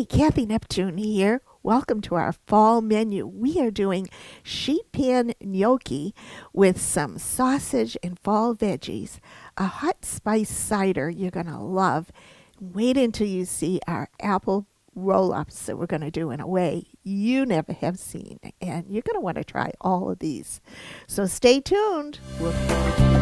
Hey, Cathy Neptune here. Welcome to our fall menu. We are doing sheet pan gnocchi with some sausage and fall veggies, a hot spice cider you're going to love. Wait until you see our apple roll-ups that we're going to do in a way you never have seen. And you're going to want to try all of these. So stay tuned. Look forward to it.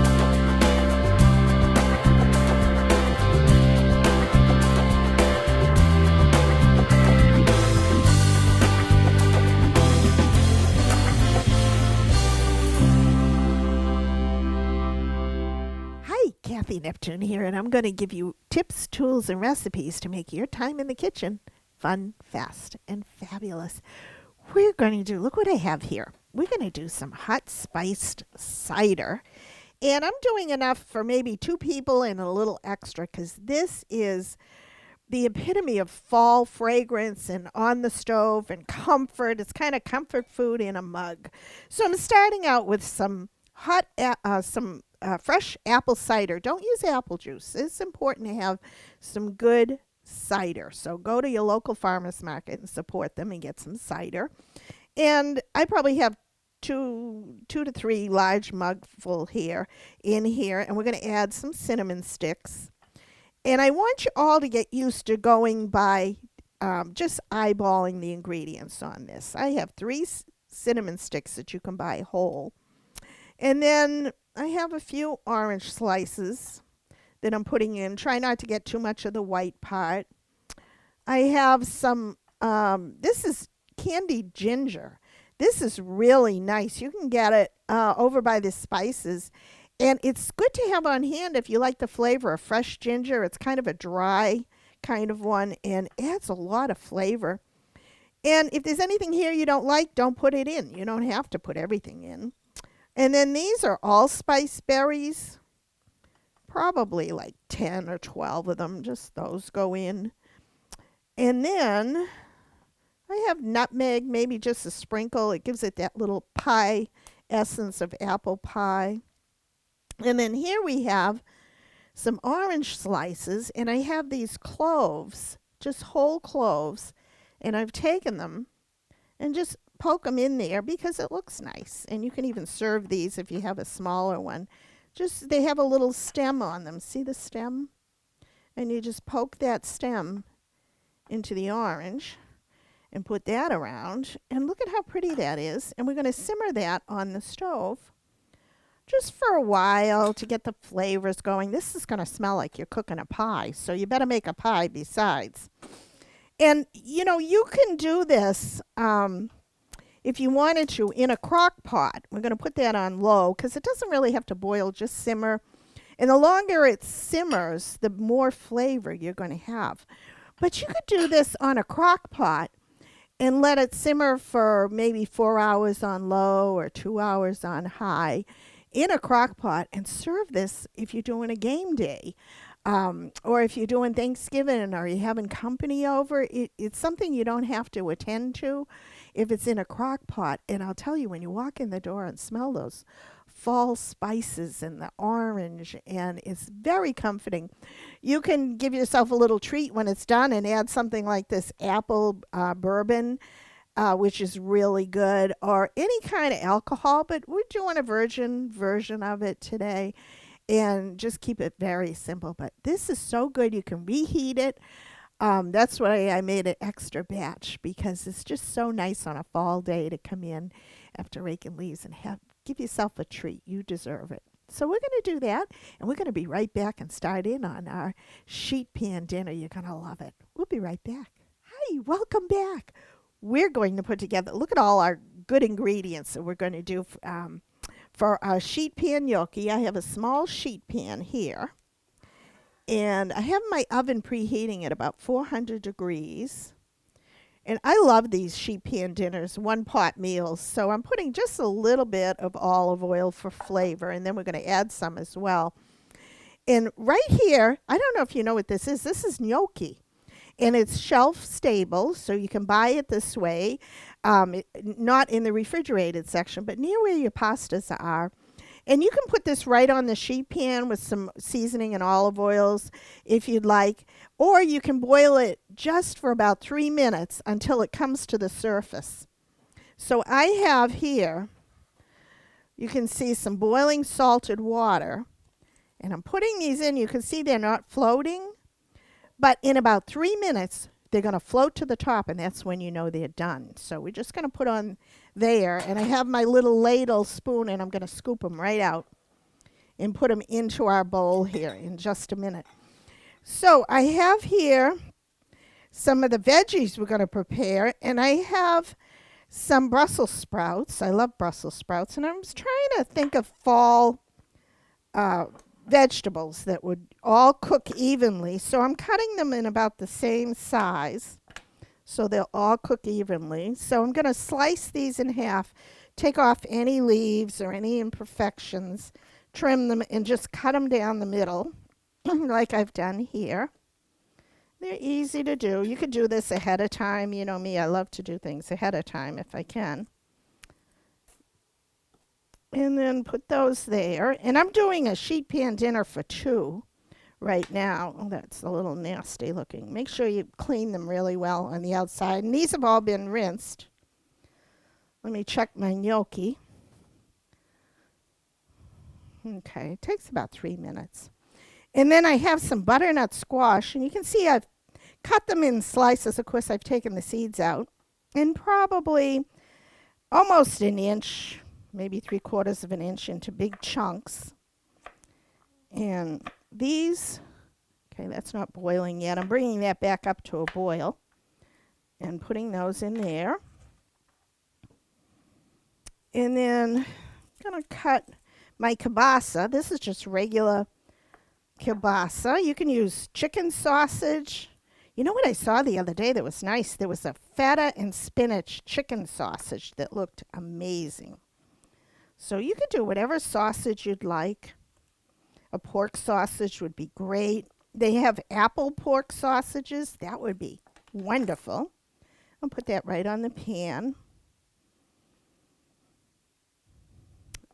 Hi, Cathy Neptune here, and I'm going to give you tips, tools, and recipes to make your time in the kitchen fun, fast, and fabulous. We're going to do, look what I have here. We're going to do some hot spiced cider, and I'm doing enough for maybe 2 people and a little extra because this is the epitome of fall fragrance and on the stove and comfort. It's kind of comfort food in a mug. So I'm starting out with some fresh apple cider. Don't use apple juice. It's important to have some good cider. So go to your local farmer's market and support them and get some cider. And I probably have two to three large mugful here in here. And we're going to add some cinnamon sticks. And I want you all to get used to going by just eyeballing the ingredients on this. I have 3 cinnamon sticks that you can buy whole. And then I have a few orange slices that I'm putting in. Try not to get too much of the white part. I have some, this is candied ginger. This is really nice. You can get it over by the spices. And it's good to have on hand if you like the flavor of fresh ginger. It's kind of a dry kind of one and adds a lot of flavor. And if there's anything here you don't like, don't put it in. You don't have to put everything in. And then these are allspice berries, probably like 10 or 12 of them, just those go in. And then I have nutmeg, maybe just a sprinkle. It gives it that little pie essence of apple pie. And then here we have some orange slices, and I have these cloves, just whole cloves, and I've taken them and just poke them in there because it looks nice. And you can even serve these if you have a smaller one. Just they have a little stem on them. See the stem? And you just poke that stem into the orange and put that around. And look at how pretty that is. And we're going to simmer that on the stove just for a while to get the flavors going. This is going to smell like you're cooking a pie, so you better make a pie besides. And, you know, you can do this if you wanted to, in a crock pot. We're going to put that on low because it doesn't really have to boil, just simmer. And the longer it simmers, the more flavor you're going to have. But you could do this on a crock pot and let it simmer for maybe 4 hours on low or 2 hours on high in a crock pot and serve this if you're doing a game day. Or if you're doing Thanksgiving or you're having company over, it's something you don't have to attend to if it's in a crock pot. And I'll tell you, when you walk in the door and smell those fall spices and the orange, and it's very comforting. You can give yourself a little treat when it's done and add something like this apple bourbon, which is really good, or any kind of alcohol, but we're doing a virgin version of it today. And just keep it very simple. But this is so good. You can reheat it. That's why I made an extra batch, because it's just so nice on a fall day to come in after raking leaves and give yourself a treat. You deserve it. So we're going to do that. And we're going to be right back and start in on our sheet pan dinner. You're going to love it. We'll be right back. Hi, welcome back. We're going to put together, look at all our good ingredients that we're going to do for our sheet pan gnocchi. I have a small sheet pan here, and I have my oven preheating at about 400 degrees. And I love these sheet pan dinners, 1-pot meals. So I'm putting just a little bit of olive oil for flavor, and then we're going to add some as well. And right here, I don't know if you know what this is. This is gnocchi. And it's shelf stable, so you can buy it this way, not in the refrigerated section, but near where your pastas are. And you can put this right on the sheet pan with some seasoning and olive oils if you'd like. Or you can boil it just for about 3 minutes until it comes to the surface. So I have here, you can see some boiling salted water. And I'm putting these in. You can see they're not floating. But in about 3 minutes, they're going to float to the top, and that's when you know they're done. So we're just going to put on there. And I have my little ladle spoon, and I'm going to scoop them right out and put them into our bowl here in just a minute. So I have here some of the veggies we're going to prepare, and I have some Brussels sprouts. I love Brussels sprouts, and I was trying to think of fall vegetables that would all cook evenly. So I'm cutting them in about the same size so they'll all cook evenly. So I'm going to slice these in half, take off any leaves or any imperfections, trim them, and just cut them down the middle like I've done here. They're easy to do. You could do this ahead of time. You know me, I love to do things ahead of time if I can. And then put those there. And I'm doing a sheet pan dinner for 2 right now. Oh, that's a little nasty looking. Make sure you clean them really well on the outside. And these have all been rinsed. Let me check my gnocchi. Okay, it takes about 3 minutes. And then I have some butternut squash. And you can see I've cut them in slices. Of course, I've taken the seeds out. And probably almost an inch, maybe 3/4 of an inch into big chunks. And these, okay, that's not boiling yet. I'm bringing that back up to a boil and putting those in there. And then I'm going to cut my kielbasa. This is just regular kielbasa. You can use chicken sausage. You know what I saw the other day that was nice? There was a feta and spinach chicken sausage that looked amazing. So you could do whatever sausage you'd like. A pork sausage would be great. They have apple pork sausages. That would be wonderful. I'll put that right on the pan.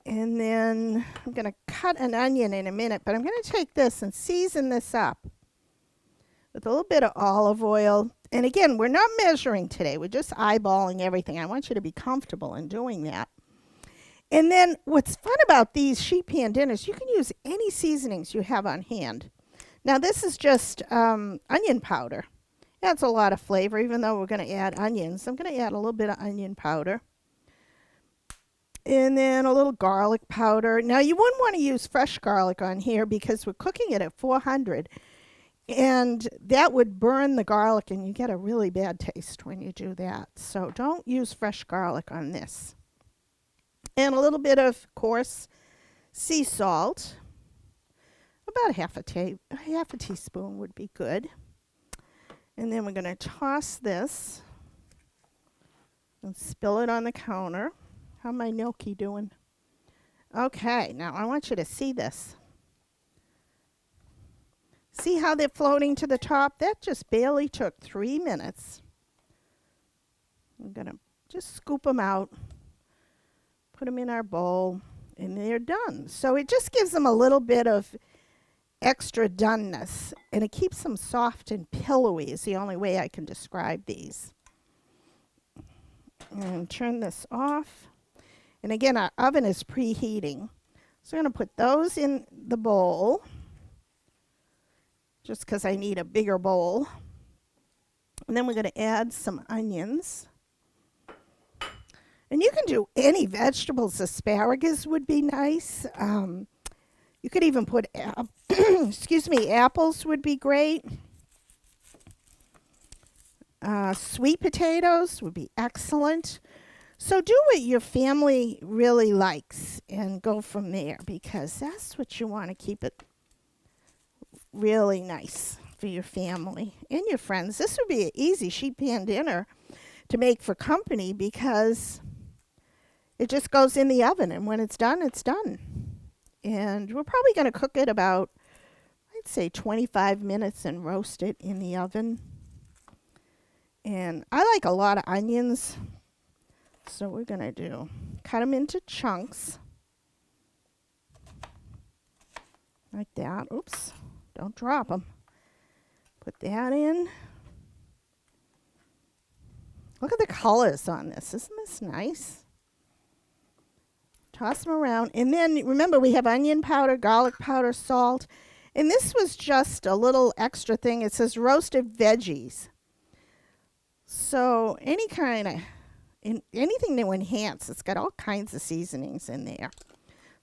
And then I'm going to cut an onion in a minute, but I'm going to take this and season this up with a little bit of olive oil. And again, we're not measuring today. We're just eyeballing everything. I want you to be comfortable in doing that. And then what's fun about these sheet pan dinners, you can use any seasonings you have on hand. Now this is just onion powder. Adds a lot of flavor, even though we're going to add onions. I'm going to add a little bit of onion powder. And then a little garlic powder. Now you wouldn't want to use fresh garlic on here because we're cooking it at 400. And that would burn the garlic, and you get a really bad taste when you do that. So don't use fresh garlic on this. And a little bit of coarse sea salt. About half a teaspoon would be good. And then we're going to toss this and spill it on the counter. How my gnocchi doing? Okay, now I want you to see this. See how they're floating to the top? That just barely took 3 minutes. I'm going to just scoop them out. Put them in our bowl, and they're done. So it just gives them a little bit of extra doneness, and it keeps them soft and pillowy is the only way I can describe these. And turn this off. And again, our oven is preheating. So I'm going to put those in the bowl, just because I need a bigger bowl. And then we're going to add some onions. And you can do any vegetables. Asparagus would be nice. You could even put, apples would be great. Sweet potatoes would be excellent. So do what your family really likes and go from there, because that's what you want to keep it really nice for your family and your friends. This would be an easy sheet pan dinner to make for company because it just goes in the oven, and when it's done, it's done. And we're probably going to cook it about, I'd say 25 minutes and roast it in the oven. And I like a lot of onions, so we're going to cut them into chunks. like that. Oops, don't drop them. Put that in. Look at the colors on this. Isn't this nice? Toss them around. And then remember, we have onion powder, garlic powder, salt. And this was just a little extra thing. It says roasted veggies. So any kind of, anything to enhance. It's got all kinds of seasonings in there.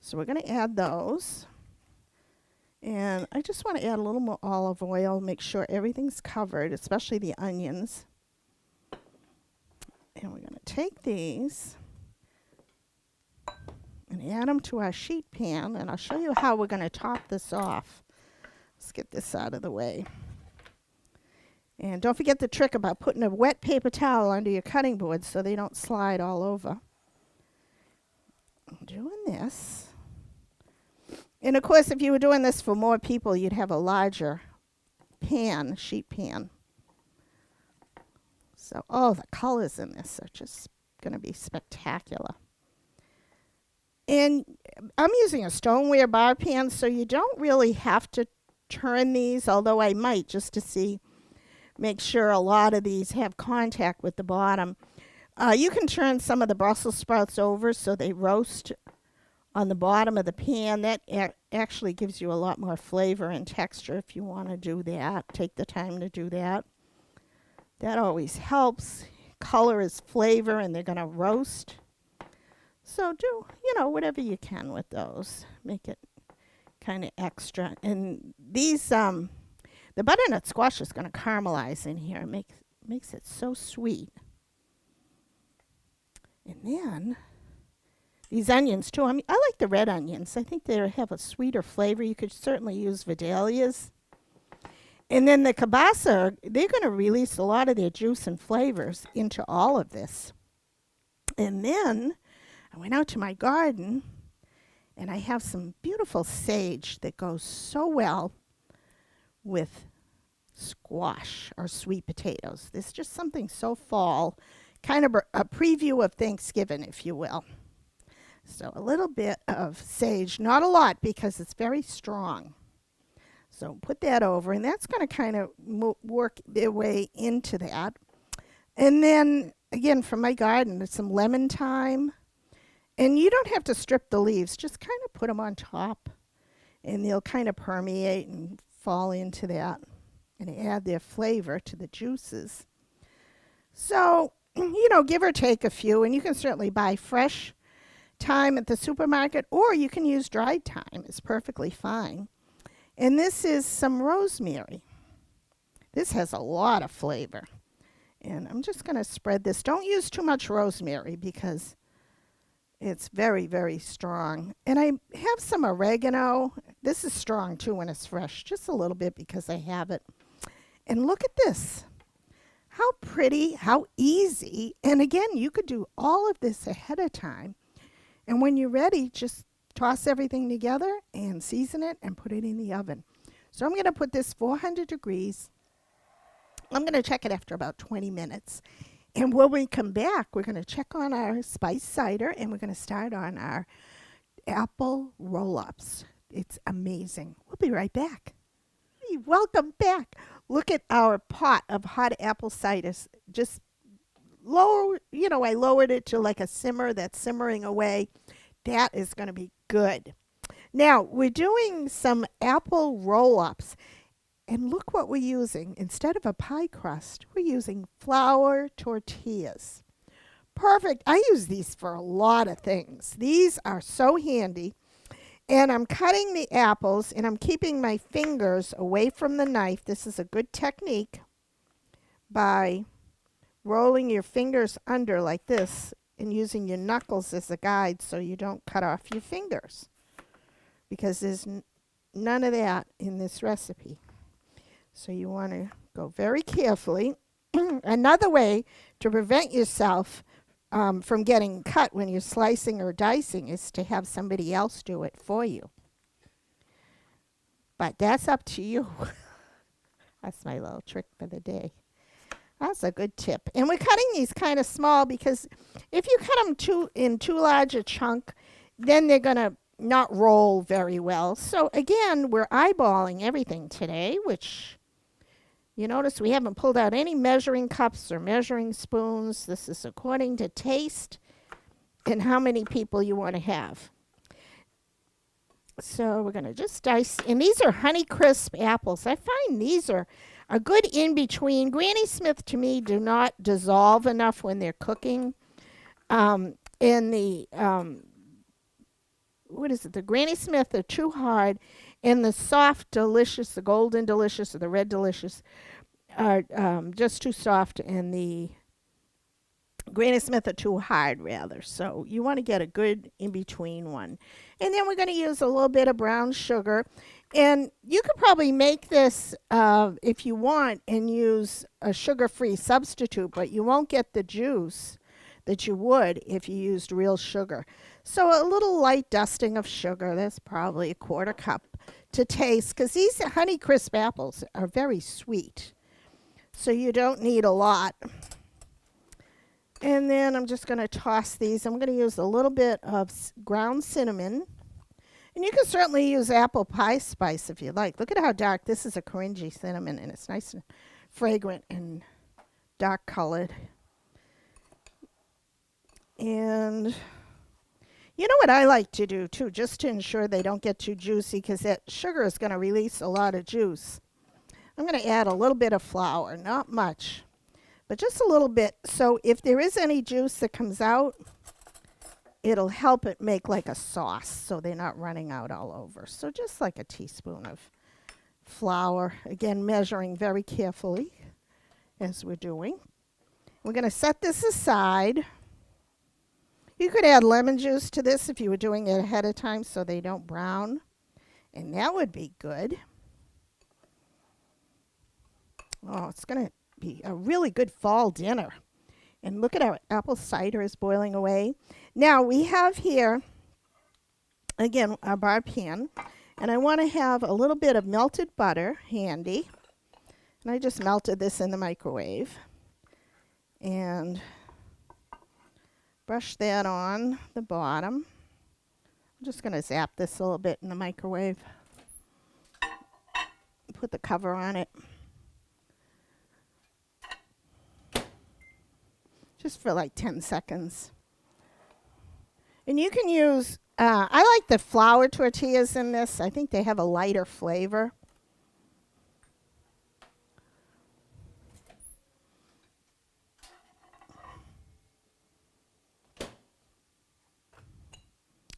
So we're going to add those. And I just want to add a little more olive oil, make sure everything's covered, especially the onions. And we're going to take these and add them to our sheet pan. And I'll show you how we're going to top this off. Let's get this out of the way. And don't forget the trick about putting a wet paper towel under your cutting board so they don't slide all over. I'm doing this. And of course, if you were doing this for more people, you'd have a larger pan, sheet pan. So, oh, the colors in this are just going to be spectacular. And I'm using a stoneware bar pan, so you don't really have to turn these, although I might just to see, make sure a lot of these have contact with the bottom. You can turn some of the Brussels sprouts over so they roast on the bottom of the pan. That actually gives you a lot more flavor and texture if you want to do that. Take the time to do that. That always helps. Color is flavor, and they're going to roast. So do, whatever you can with those. Make it kind of extra. And these, the butternut squash is going to caramelize in here. It makes it so sweet. And then these onions, too. I like the red onions. I think they have a sweeter flavor. You could certainly use vidalias. And then the kielbasa, they're going to release a lot of their juice and flavors into all of this. And then I went out to my garden, and I have some beautiful sage that goes so well with squash or sweet potatoes. There's just something so fall, kind of a preview of Thanksgiving, if you will. So a little bit of sage, not a lot because it's very strong. So put that over, and that's going to kind of work their way into that. And then, again, from my garden, there's some lemon thyme. And you don't have to strip the leaves. Just kind of put them on top, and they'll kind of permeate and fall into that and add their flavor to the juices. So, give or take a few, and you can certainly buy fresh thyme at the supermarket, or you can use dried thyme. It's perfectly fine. And this is some rosemary. This has a lot of flavor. And I'm just going to spread this. Don't use too much rosemary because it's very, very strong. And I have some oregano. This is strong, too, when it's fresh. Just a little bit because I have it. And look at this. How pretty, how easy. And again, you could do all of this ahead of time. And when you're ready, just toss everything together and season it and put it in the oven. So I'm going to put this 400 degrees. I'm going to check it after about 20 minutes. And when we come back, we're going to check on our spice cider, and we're going to start on our apple roll-ups. It's amazing. We'll be right back. Hey, welcome back. Look at our pot of hot apple cider. Just I lowered it to like a simmer that's simmering away. That is going to be good. Now, we're doing some apple roll-ups. And look what we're using. Instead of a pie crust, we're using flour tortillas. Perfect. I use these for a lot of things. These are so handy. And I'm cutting the apples, and I'm keeping my fingers away from the knife. This is a good technique by rolling your fingers under like this and using your knuckles as a guide so you don't cut off your fingers, because there's none of that in this recipe. So you want to go very carefully. Another way to prevent yourself from getting cut when you're slicing or dicing is to have somebody else do it for you. But that's up to you. That's my little trick for the day. That's a good tip. And we're cutting these kind of small because if you cut them in too large a chunk, then they're going to not roll very well. So again, we're eyeballing everything today, which you notice we haven't pulled out any measuring cups or measuring spoons. This is according to taste and how many people you want to have. So we're going to just dice. And these are Honeycrisp apples. I find these are a good in-between. Granny Smith, to me, do not dissolve enough when they're cooking. And the, what is it? The Granny Smith are too hard. And the soft Delicious, the Golden Delicious or the Red Delicious are just too soft. And the Granny Smith are too hard, rather. So you want to get a good in-between one. And then we're going to use a little bit of brown sugar. And you could probably make this, if you want, and use a sugar-free substitute, but you won't get the juice that you would if you used real sugar. So a little light dusting of sugar, that's probably a 1/4 cup to taste, because these Honeycrisp apples are very sweet. So you don't need a lot. And then I'm just going to toss these. I'm going to use a little bit of ground cinnamon. And you can certainly use apple pie spice if you like. Look at how dark. This is a cringy cinnamon, and it's nice and fragrant and dark colored. And you know what I like to do, too, just to ensure they don't get too juicy, because that sugar is going to release a lot of juice. I'm going to add a little bit of flour, not much, but just a little bit. So if there is any juice that comes out, it'll help it make like a sauce so they're not running out all over. So just like a teaspoon of flour. Again, measuring very carefully as we're doing. We're going to set this aside. You could add lemon juice to this if you were doing it ahead of time so they don't brown. And that would be good. Oh, it's going to be a really good fall dinner. And look at our apple cider is boiling away. Now we have here, again, our bar pan. And I want to have a little bit of melted butter handy. And I just melted this in the microwave. And brush that on the bottom. I'm just going to zap this a little bit in the microwave. Put the cover on it. Just for like 10 seconds. And you can use, I like the flour tortillas in this. I think they have a lighter flavor.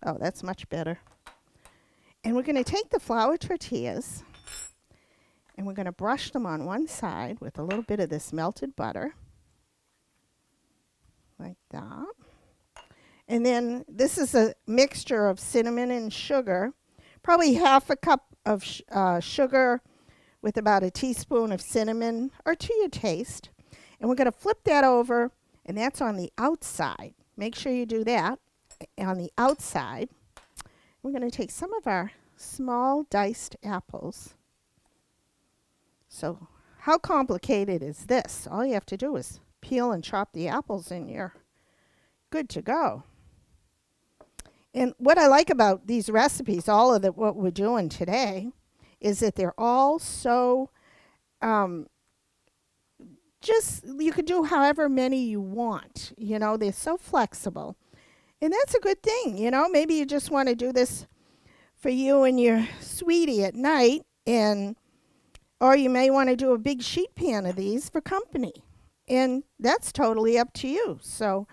Oh, that's much better. And we're going to take the flour tortillas and we're going to brush them on one side with a little bit of this melted butter. Like that. And then this is a mixture of cinnamon and sugar. Probably 1/2 cup of sugar with about a teaspoon of cinnamon, or to your taste. And we're going to flip that over, and that's on the outside. Make sure you do that on the outside. We're going to take some of our small diced apples. So how complicated is this? All you have to do is peel and chop the apples and you're good to go. And what I like about these recipes, all of what we're doing today, is that they're all so, just, you could do however many you want. You know, they're so flexible. And that's a good thing, you know. Maybe you just want to do this for you and your sweetie at night, or you may want to do a big sheet pan of these for company. And that's totally up to you. So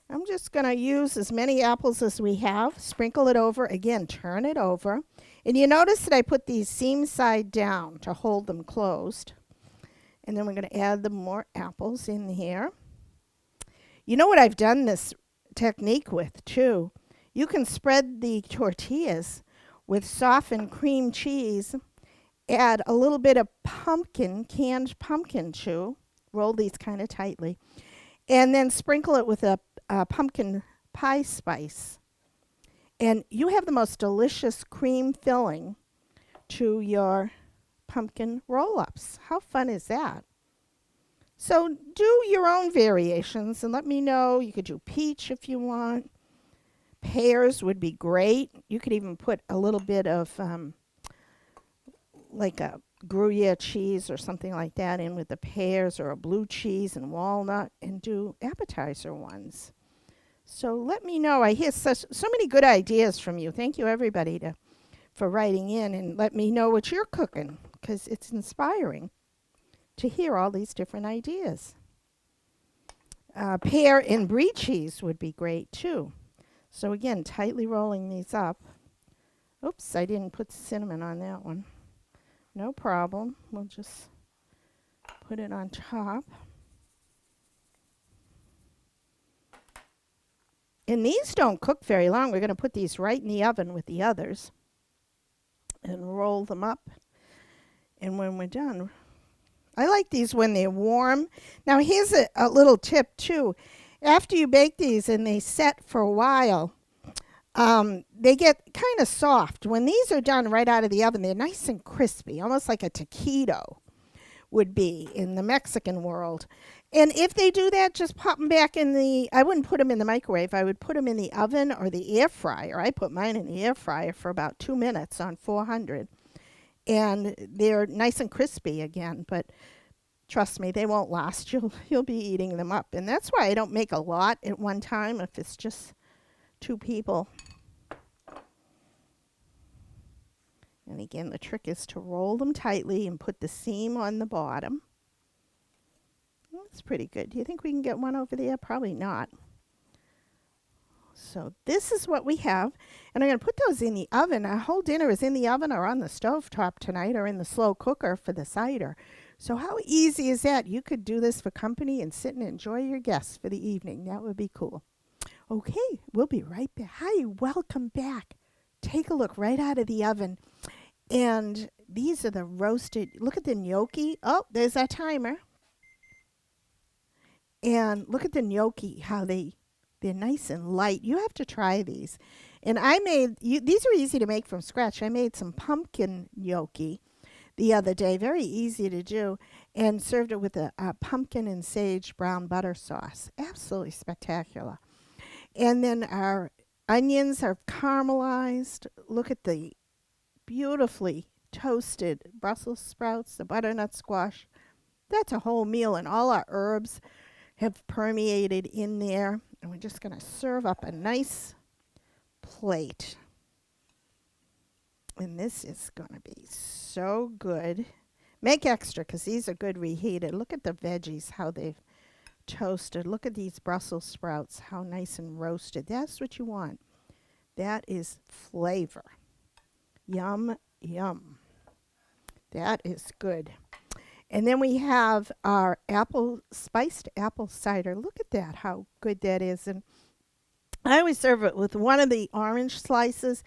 I'm just going to use as many apples as we have, sprinkle it over. Again, turn it over. And you notice that I put these seam side down to hold them closed. And then we're going to add the more apples in here. You know what I've done this technique with, too? You can spread the tortillas with softened cream cheese, add a little bit of pumpkin, canned pumpkin, too. Roll these kind of tightly. And then sprinkle it with a pumpkin pie spice. And you have the most delicious cream filling to your pumpkin roll-ups. How fun is that? So do your own variations and let me know. You could do peach if you want. Pears would be great. You could even put a little bit of like a Gruyere cheese or something like that in with the pears, or a blue cheese and walnut, and do appetizer ones. So let me know. I hear so many good ideas from you. Thank you, everybody, for writing in, and let me know what you're cooking, because it's inspiring to hear all these different ideas. Pear and brie cheese would be great, too. So again, tightly rolling these up. Oops, I didn't put cinnamon on that one. No problem. We'll just put it on top. And these don't cook very long. We're going to put these right in the oven with the others and roll them up. And when we're done, I like these when they're warm. Now, here's a little tip, too. After you bake these and they set for a while, they get kind of soft. When these are done right out of the oven, they're nice and crispy, almost like a taquito would be in the Mexican world. And if they do that, just pop them back in I wouldn't put them in the microwave. I would put them in the oven or the air fryer. I put mine in the air fryer for about 2 minutes on 400. And they're nice and crispy again, but trust me, they won't last. You'll be eating them up. And that's why I don't make a lot at one time if it's just 2 people. And again, the trick is to roll them tightly and put the seam on the bottom. That's pretty good. Do you think we can get one over there? Probably not. So this is what we have. And I'm going to put those in the oven. Our whole dinner is in the oven or on the stovetop tonight, or in the slow cooker for the cider. So how easy is that? You could do this for company and sit and enjoy your guests for the evening. That would be cool. Okay, we'll be right back. Hi, welcome back. Take a look right out of the oven. And these are the roasted, look at the gnocchi. Oh, there's our timer. And look at the gnocchi, how they're nice and light. You have to try these. And these are easy to make from scratch. I made some pumpkin gnocchi the other day, very easy to do, and served it with a pumpkin and sage brown butter sauce. Absolutely spectacular. And then our onions are caramelized. Look at the beautifully toasted Brussels sprouts, the butternut squash. That's a whole meal, and all our herbs have permeated in there. And we're just going to serve up a nice plate. And this is going to be so good. Make extra, because these are good reheated. Look at the veggies, how they've toasted. Look at these Brussels sprouts, how nice and roasted. That's what you want. That is flavor. Yum, yum. That is good. And then we have our spiced apple cider. Look at that, how good that is. And I always serve it with one of the orange slices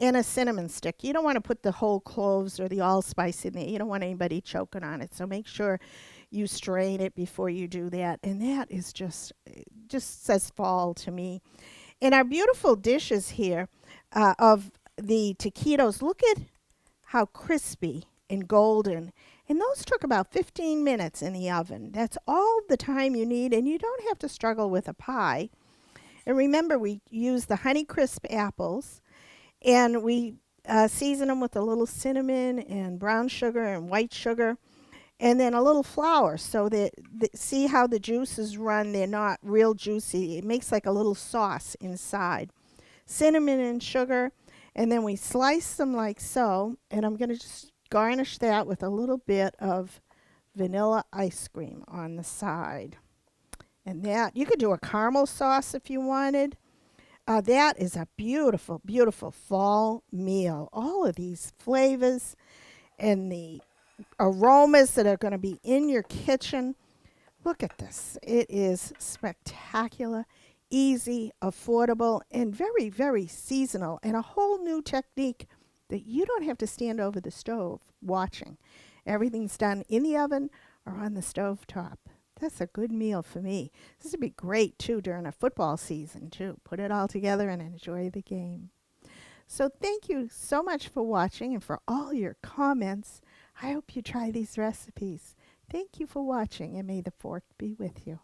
and a cinnamon stick. You don't want to put the whole cloves or the allspice in there. You don't want anybody choking on it. So make sure you strain it before you do that. And that is just says fall to me. And our beautiful dishes here of the taquitos, look at how crispy and golden. And those took about 15 minutes in the oven. That's all the time you need, and you don't have to struggle with a pie. And remember, we use the Honeycrisp apples, and we season them with a little cinnamon and brown sugar and white sugar, and then a little flour, so that see how the juices run. They're not real juicy. It makes like a little sauce inside. Cinnamon and sugar, and then we slice them like so, and I'm going to just garnish that with a little bit of vanilla ice cream on the side. And that, you could do a caramel sauce if you wanted. That is a beautiful, beautiful fall meal. All of these flavors and the aromas that are going to be in your kitchen. Look at this. It is spectacular, easy, affordable, and very, very seasonal, and a whole new technique that you don't have to stand over the stove watching. Everything's done in the oven or on the stove top. That's a good meal for me. This would be great, too, during a football season, too. Put it all together and enjoy the game. So thank you so much for watching and for all your comments. I hope you try these recipes. Thank you for watching, and may the fork be with you.